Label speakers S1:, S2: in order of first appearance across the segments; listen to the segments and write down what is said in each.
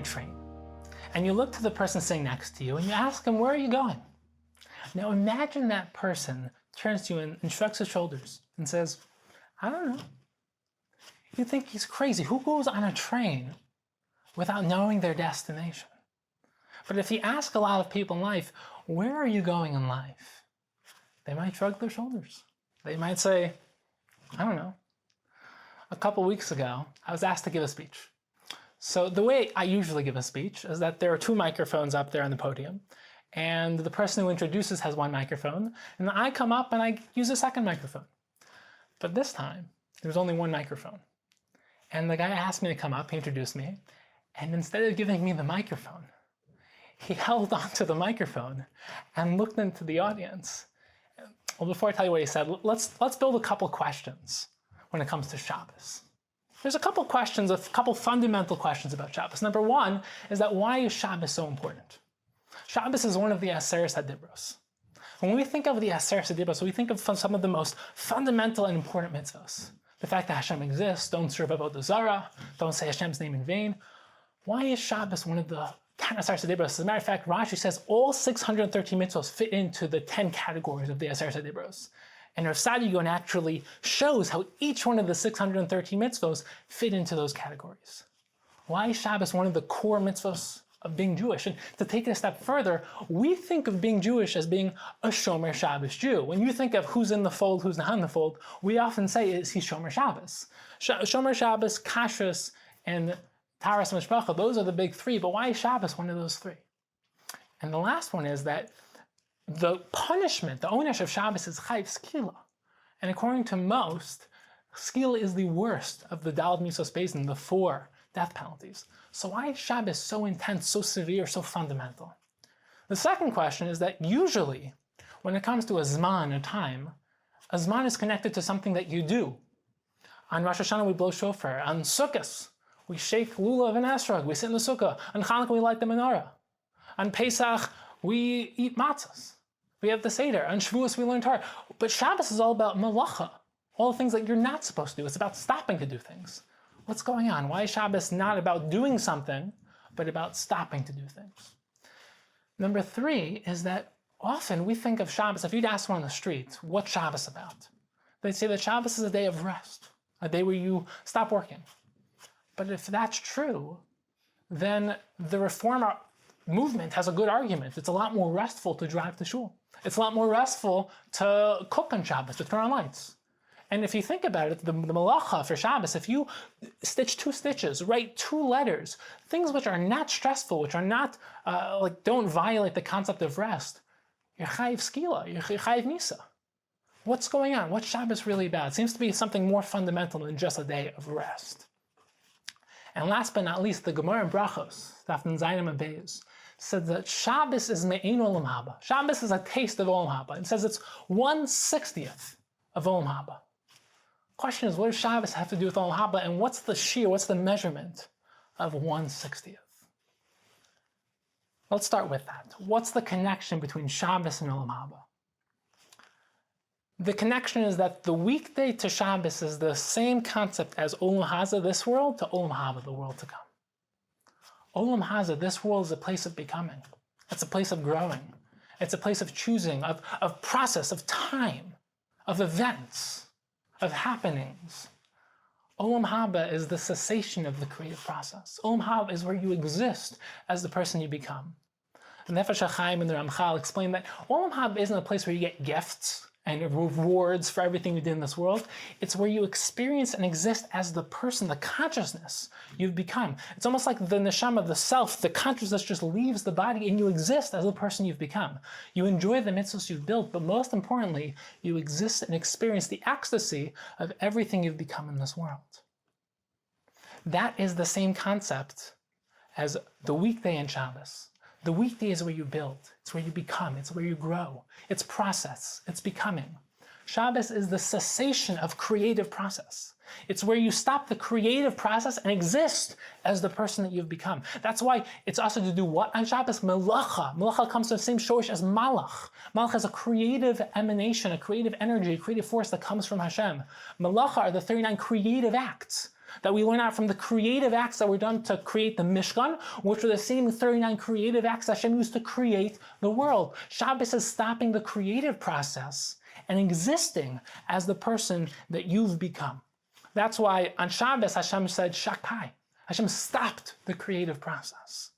S1: train, and you look to the person sitting next to you and you ask him, where are you going? Now imagine that person turns to you and shrugs his shoulders and says, I don't know. You think he's crazy. Who goes on a train without knowing their destination? But if you ask a lot of people in life, where are you going in life? They might shrug their shoulders. They might say, I don't know. A couple weeks ago, I was asked to give a speech. So the way I usually give a speech is that there are 2 microphones up there on the podium, and the person who introduces has 1 microphone, and then I come up and I use a 2nd microphone. But this time, there's only 1 microphone. And the guy asked me to come up, he introduced me, and instead of giving me the microphone, he held onto the microphone and looked into the audience. Well, before I tell you what he said, let's build a couple questions when it comes to Shabbos. There's a couple questions, a couple fundamental questions about Shabbos. Number 1 is that why is Shabbos so important? Shabbos is one of the Hidabroot. When we think of the Hidabroot, we think of some of the most fundamental and important mitzvahs. The fact that Hashem exists, don't serve avodah zarah, don't say Hashem's name in vain. Why is Shabbos one of the 10 Hidabroot? As a matter of fact, Rashi says all 613 mitzvahs fit into the 10 categories of the Hidabroot. And Rav Sadigon actually shows how each one of the 613 mitzvahs fit into those categories. Why is Shabbos one of the core mitzvahs of being Jewish? And to take it a step further, we think of being Jewish as being a Shomer Shabbos Jew. When you think of who's in the fold, who's not in the fold, we often say, is he Shomer Shabbos? Shomer Shabbos, Kashrus, and Taras Mishpacha, those are the big 3, but why is Shabbos one of those 3? And the last one is that the punishment, the onesh of Shabbos is chayv skila. And according to most, skila is the worst of the Daled Misos Basin, the 4 death penalties. So why is Shabbos so intense, so severe, so fundamental? The second question is that usually, when it comes to a zman, a time, a zman is connected to something that you do. On Rosh Hashanah we blow shofar. On Sukkot we shake lulav and esrog. We sit in the sukkah. On Chanukah we light the menorah. On Pesach we eat matzahs. We have the Seder. On Shavuos we learn Torah. But Shabbos is all about malacha, all the things that you're not supposed to do. It's about stopping to do things. What's going on? Why is Shabbos not about doing something, but about stopping to do things? Number 3 is that often we think of Shabbos, if you'd ask someone on the street, what's Shabbos about? They'd say that Shabbos is a day of rest, a day where you stop working. But if that's true, then the Reform movement has a good argument. It's a lot more restful to drive to shul. It's a lot more restful to cook on Shabbos, to turn on lights. And if you think about it, the malacha for Shabbos, if you stitch 2 stitches, write 2 letters, things which are not stressful, which are not, don't violate the concept of rest, you're chayiv skila, you're chayiv misa. What's going on? What's Shabbos really about? It seems to be something more fundamental than just a day of rest. And last but not least, the Gemara in Brachos, Daf Zayin and Beis, said that Shabbos is me'ein olam haba. Shabbos is a taste of olam haba. It says it's 1/60th of olam haba. Question is, what does Shabbos have to do with olam haba, and what's the shear, what's the measurement of 1/60th? Let's start with that. What's the connection between Shabbos and olam haba? The connection is that the weekday to Shabbos is the same concept as Olam Haza, this world, to Olam Haba, the world to come. Olam Haza, this world, is a place of becoming. It's a place of growing. It's a place of choosing, of process, of time, of events, of happenings. Olam Haba is the cessation of the creative process. Olam Haba is where you exist as the person you become. The Nefesh HaChaim and the Ramchal explain that Olam Haba isn't a place where you get gifts and rewards for everything you did in this world. It's where you experience and exist as the person, the consciousness you've become. It's almost like the neshama, the self, the consciousness just leaves the body and you exist as the person you've become. You enjoy the mitzvahs you've built, but most importantly, you exist and experience the ecstasy of everything you've become in this world. That is the same concept as the weekday and Shabbos. The weekday is where you build, it's where you become, it's where you grow. It's process, it's becoming. Shabbos is the cessation of creative process. It's where you stop the creative process and exist as the person that you've become. That's why it's also to do what on Shabbos? Melacha. Melacha comes from the same shorish as malach. Malach is a creative emanation, a creative energy, a creative force that comes from Hashem. Melacha are the 39 creative acts. that we learn out from the creative acts that were done to create the Mishkan, which are the same 39 creative acts that Hashem used to create the world. Shabbos is stopping the creative process and existing as the person that you've become. That's why on Shabbos Hashem said Shakai. Hashem stopped the creative process.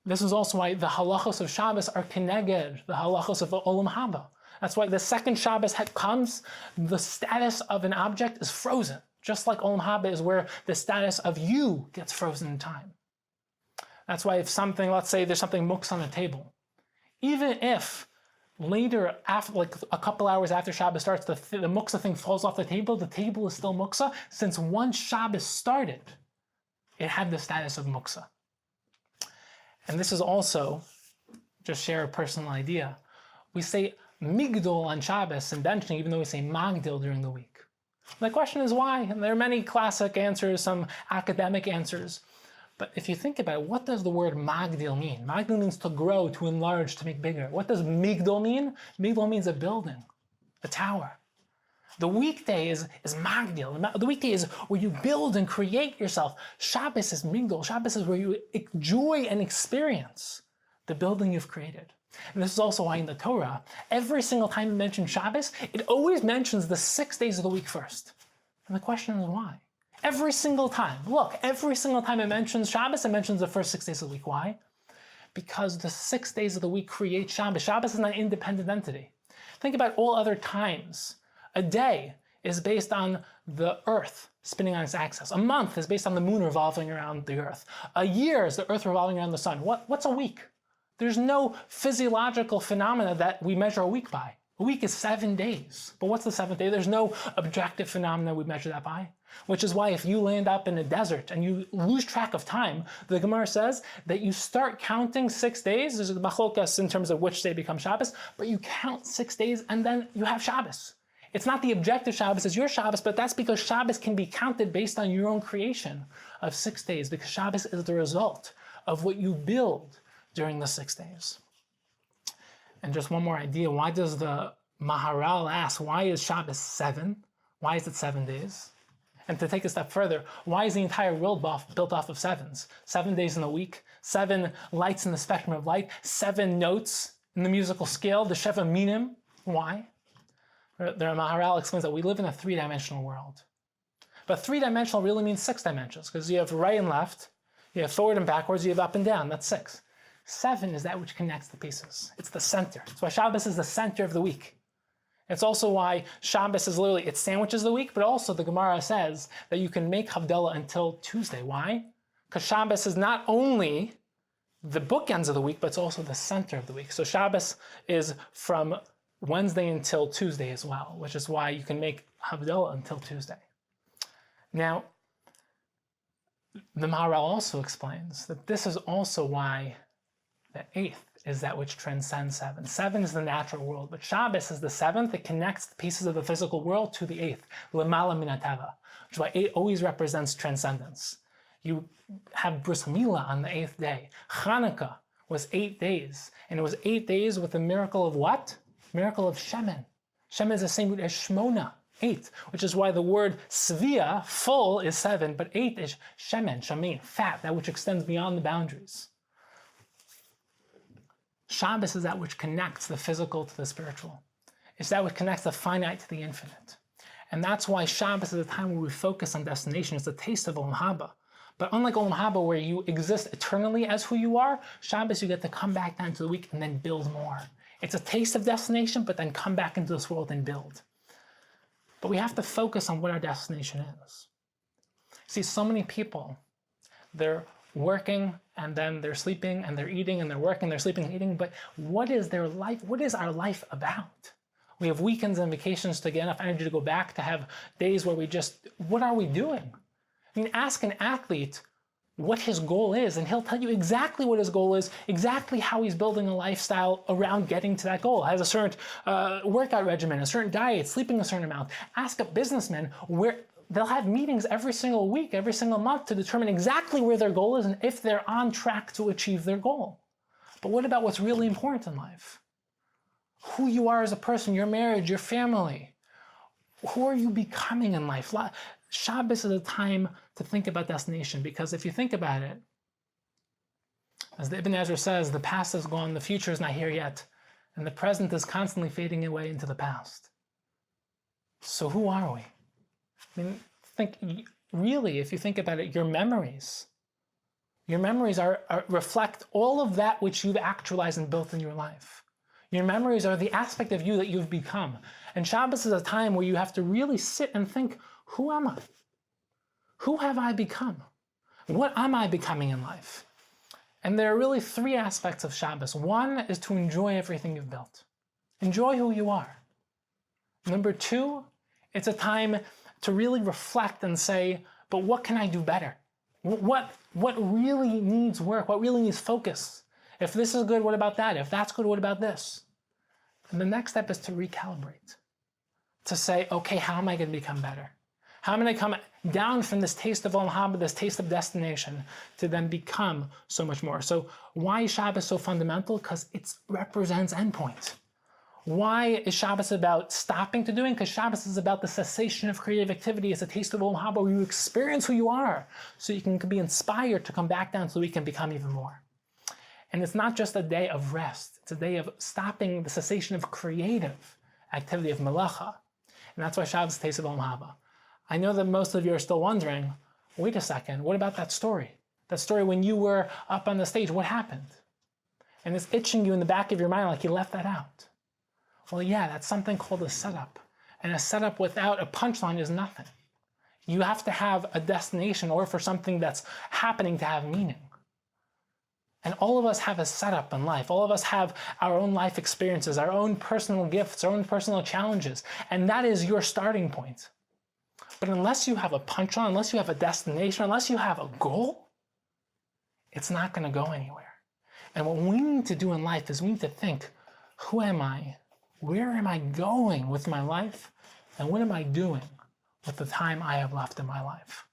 S1: This is also why the halachos of Shabbos are keneged the halachos of Olam Haba. That's why the second Shabbos comes, the status of an object is frozen. Just like Olam Haba is where the status of you gets frozen in time. That's why if something, let's say there's something muksa on the table, even if later, after like a couple hours after Shabbos starts, the muksa thing falls off the table is still muksa. Since once Shabbos started, it had the status of muksa. And this is also, just share a personal idea, we say migdol on Shabbos and benching, even though we say magdil during the week. The question is why? And there are many classic answers, some academic answers. But if you think about it, what does the word magdil mean? Magdil means to grow, to enlarge, to make bigger. What does migdol mean? Migdol means a building, a tower. The weekday is magdil. The weekday is where you build and create yourself. Shabbos is migdol. Shabbos is where you enjoy and experience the building you've created. And this is also why in the Torah, every single time it mentions Shabbos, it always mentions the 6 days of the week first. And the question is why? Every single time. Look, every single time it mentions Shabbos, it mentions the first 6 days of the week. Why? Because the 6 days of the week create Shabbos. Shabbos is not an independent entity. Think about all other times. A day is based on the earth spinning on its axis. A month is based on the moon revolving around the earth. A year is the earth revolving around the sun. What's a week? There's no physiological phenomena that we measure a week by. A week is 7 days. But what's the seventh day? There's no objective phenomena we measure that by. Which is why if you land up in a desert and you lose track of time, the Gemara says that you start counting 6 days. There's a machlokas in terms of which day becomes Shabbos, but you count 6 days and then you have Shabbos. It's not the objective Shabbos, it's your Shabbos, but that's because Shabbos can be counted based on your own creation of 6 days, because Shabbos is the result of what you build during the 6 days. And just one more idea, why does the Maharal ask, why is Shabbos 7? Why is it 7 days? And to take a step further, why is the entire world built off of sevens? 7 days in a week, 7 lights in the spectrum of light, 7 notes in the musical scale, the Sheva Minim. Why? The Maharal explains that we live in a 3-dimensional world. But 3-dimensional really means 6 dimensions, because you have right and left, you have forward and backwards, you have up and down, that's 6. 7 is that which connects the pieces. It's the center. That's why Shabbos is the center of the week. It's also why Shabbos is literally, it sandwiches the week, but also the Gemara says that you can make Havdalah until Tuesday. Why? Because Shabbos is not only the bookends of the week, but it's also the center of the week. So Shabbos is from Wednesday until Tuesday as well, which is why you can make Havdalah until Tuesday. Now, the Maharal also explains that this is also why the 8th is that which transcends 7. 7 is the natural world, but Shabbos is the 7th. It connects the pieces of the physical world to the 8th, L'mala min hateva, which is why 8 always represents transcendence. You have Bris Milah on the 8th day. Hanukkah was 8 days, and it was 8 days with the miracle of what? Miracle of Shemen. Shemen is the same root as Shmona, 8, which is why the word Svia, full, is 7, but 8 is Shemen, Shamin, fat, that which extends beyond the boundaries. Shabbos is that which connects the physical to the spiritual. It's that which connects the finite to the infinite. And that's why Shabbos is a time where we focus on destination. It's a taste of Olam Haba. But unlike Olam Haba, where you exist eternally as who you are, Shabbos you get to come back down to the week and then build more. It's a taste of destination, but then come back into this world and build. But we have to focus on what our destination is. See, so many people, they're working and then they're sleeping and they're eating and they're working, they're sleeping and eating, but what is their life? What is our life about? We have weekends and vacations to get enough energy to go back, to have days where we just, what are we doing? I mean, ask an athlete what his goal is, and he'll tell you exactly what his goal is, exactly how he's building a lifestyle around getting to that goal. Has a certain workout regimen, a certain diet, sleeping a certain amount. Ask a businessman where they'll have meetings every single week, every single month to determine exactly where their goal is and if they're on track to achieve their goal. But what about what's really important in life? Who you are as a person, your marriage, your family. Who are you becoming in life? Shabbos is a time to think about destination, because if you think about it, as the Ibn Ezra says, the past is gone, the future is not here yet, and the present is constantly fading away into the past. So who are we? I mean, really, if you think about it, your memories reflect all of that which you've actualized and built in your life. Your memories are the aspect of you that you've become. And Shabbos is a time where you have to really sit and think, who am I? Who have I become? What am I becoming in life? And there are really three aspects of Shabbos. One is to enjoy everything you've built. Enjoy who you are. Number two, it's a time to really reflect and say, but what can I do better? What really needs work? What really needs focus? If this is good, what about that? If that's good, what about this? And the next step is to recalibrate. To say, okay, how am I going to become better? How am I going to come down from this taste of Olam Haba, this taste of destination, to then become so much more? So why is Shabbos so fundamental? Because it represents endpoint. Why is Shabbos about stopping to doing? Because Shabbos is about the cessation of creative activity. It's a taste of Olam Haba where you experience who you are, so you can be inspired to come back down so we can become even more. And it's not just a day of rest. It's a day of stopping the cessation of creative activity, of melacha. And that's why Shabbos is the taste of Olam Haba. I know that most of you are still wondering, wait a second, what about that story? That story when you were up on the stage, what happened? And it's itching you in the back of your mind like you left that out. Well, yeah, that's something called a setup. And a setup without a punchline is nothing. You have to have a destination or for something that's happening to have meaning. And all of us have a setup in life. All of us have our own life experiences, our own personal gifts, our own personal challenges. And that is your starting point. But unless you have a punchline, unless you have a destination, unless you have a goal, it's not going to go anywhere. And what we need to do in life is we need to think, who am I? Where am I going with my life? And what am I doing with the time I have left in my life?